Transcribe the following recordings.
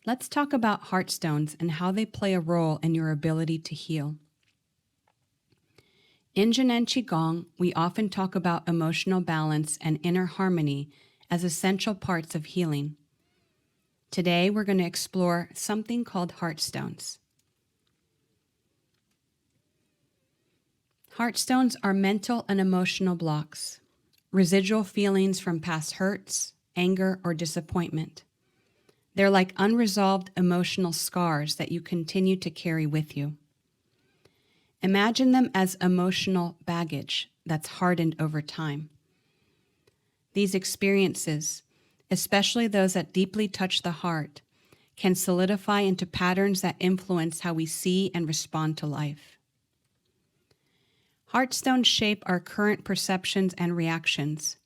Let's talk about heartstones and how they play a role in your ability to heal. In Zhenan Qigong, we often talk about emotional balance and inner harmony as essential parts of healing. Today, we're going to explore something called heartstones. Heartstones are mental and emotional blocks, residual feelings from past hurts, anger, or disappointment. They're like unresolved emotional scars that you continue to carry with you. Imagine them as emotional baggage that's hardened over time. These experiences, especially those that deeply touch the heart, can solidify into patterns that influence how we see and respond to life. Heartstones shape our current perceptions and reactions.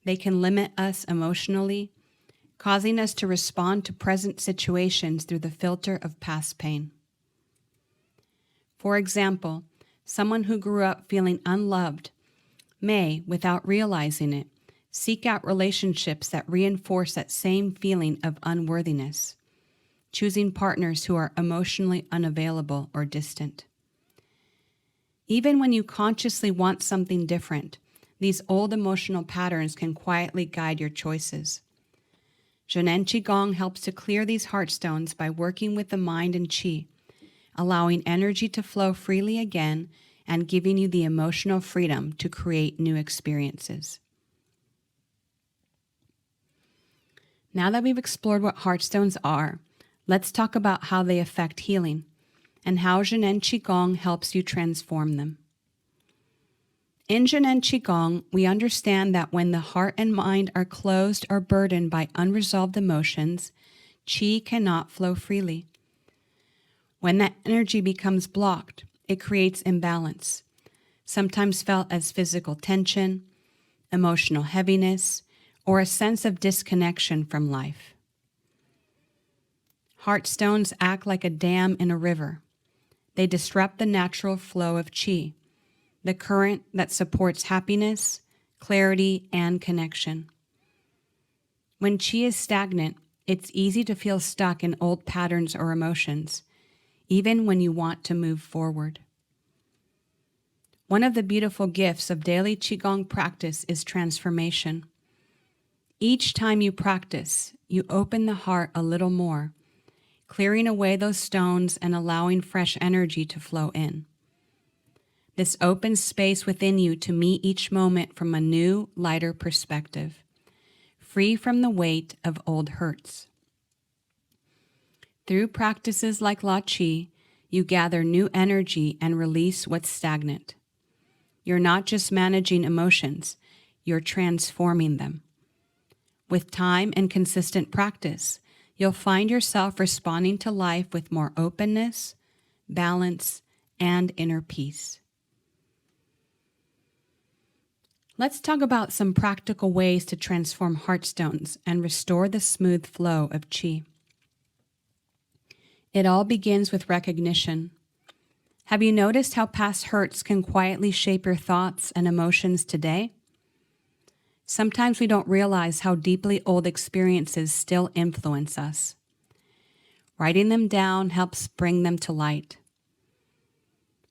They can limit us emotionally, causing us to respond to present situations through the filter of past pain. For example, someone who grew up feeling unloved may, without realizing it, seek out relationships that reinforce that same feeling of unworthiness, choosing partners who are emotionally unavailable or distant. Even when you consciously want something different, these old emotional patterns can quietly guide your choices. Zhenan Qigong helps to clear these heartstones by working with the mind and qi, allowing energy to flow freely again and giving you the emotional freedom to create new experiences. Now that we've explored what heartstones are, let's talk about how they affect healing and how Zhenan Qigong helps you transform them. In Zhenan Qigong, we understand that when the heart and mind are closed or burdened by unresolved emotions, qi cannot flow freely. When that energy becomes blocked, it creates imbalance, sometimes felt as physical tension, emotional heaviness, or a sense of disconnection from life. Heartstones act like a dam in a river. They disrupt the natural flow of qi, the current that supports happiness, clarity, and connection. When qi is stagnant, it's easy to feel stuck in old patterns or emotions, even when you want to move forward. One of the beautiful gifts of daily Qigong practice is transformation. Each time you practice, you open the heart a little more, clearing away those stones and allowing fresh energy to flow in. This opens space within you to meet each moment from a new, lighter perspective, free from the weight of old hurts. Through practices like La Qi, you gather new energy and release what's stagnant. You're not just managing emotions, you're transforming them. With time and consistent practice, you'll find yourself responding to life with more openness, balance, and inner peace. Let's talk about some practical ways to transform heartstones and restore the smooth flow of qi. It all begins with recognition. Have you noticed how past hurts can quietly shape your thoughts and emotions today? Sometimes we don't realize how deeply old experiences still influence us. Writing them down helps bring them to light.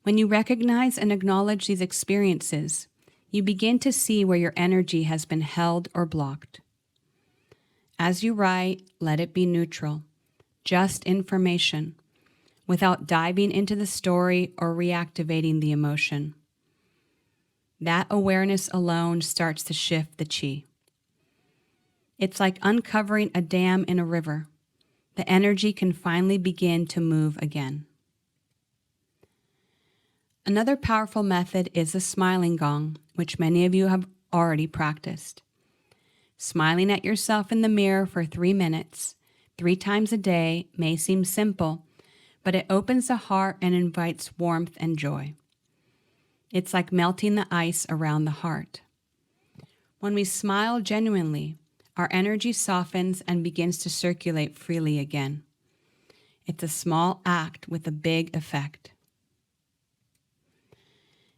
When you recognize and acknowledge these experiences, you begin to see where your energy has been held or blocked. As you write, let it be neutral, just information, without diving into the story or reactivating the emotion. That awareness alone starts to shift the qi. It's like uncovering a dam in a river. The energy can finally begin to move again. Another powerful method is the smiling gong, which many of you have already practiced. Smiling at yourself in the mirror for 3 minutes, 3 times a day, may seem simple, but it opens the heart and invites warmth and joy. It's like melting the ice around the heart. When we smile genuinely, our energy softens and begins to circulate freely again. It's a small act with a big effect.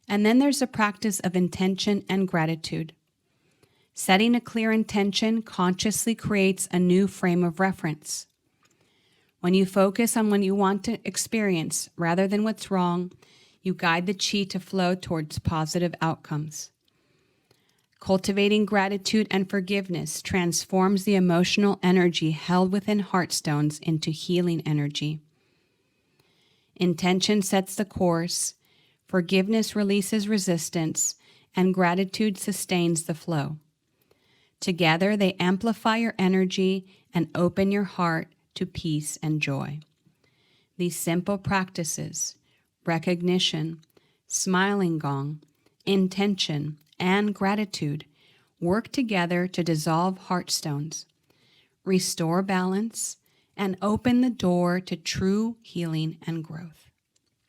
And then there's the practice of intention and gratitude. Setting a clear intention consciously creates a new frame of reference. When you focus on what you want to experience rather than what's wrong, you guide the chi to flow towards positive outcomes. Cultivating gratitude and forgiveness transforms the emotional energy held within heartstones into healing energy. Intention sets the course, forgiveness releases resistance, and gratitude sustains the flow. Together, they amplify your energy and open your heart to peace and joy. These simple practices, recognition, smiling gong, intention, and gratitude, work together to dissolve heartstones, restore balance, and open the door to true healing and growth.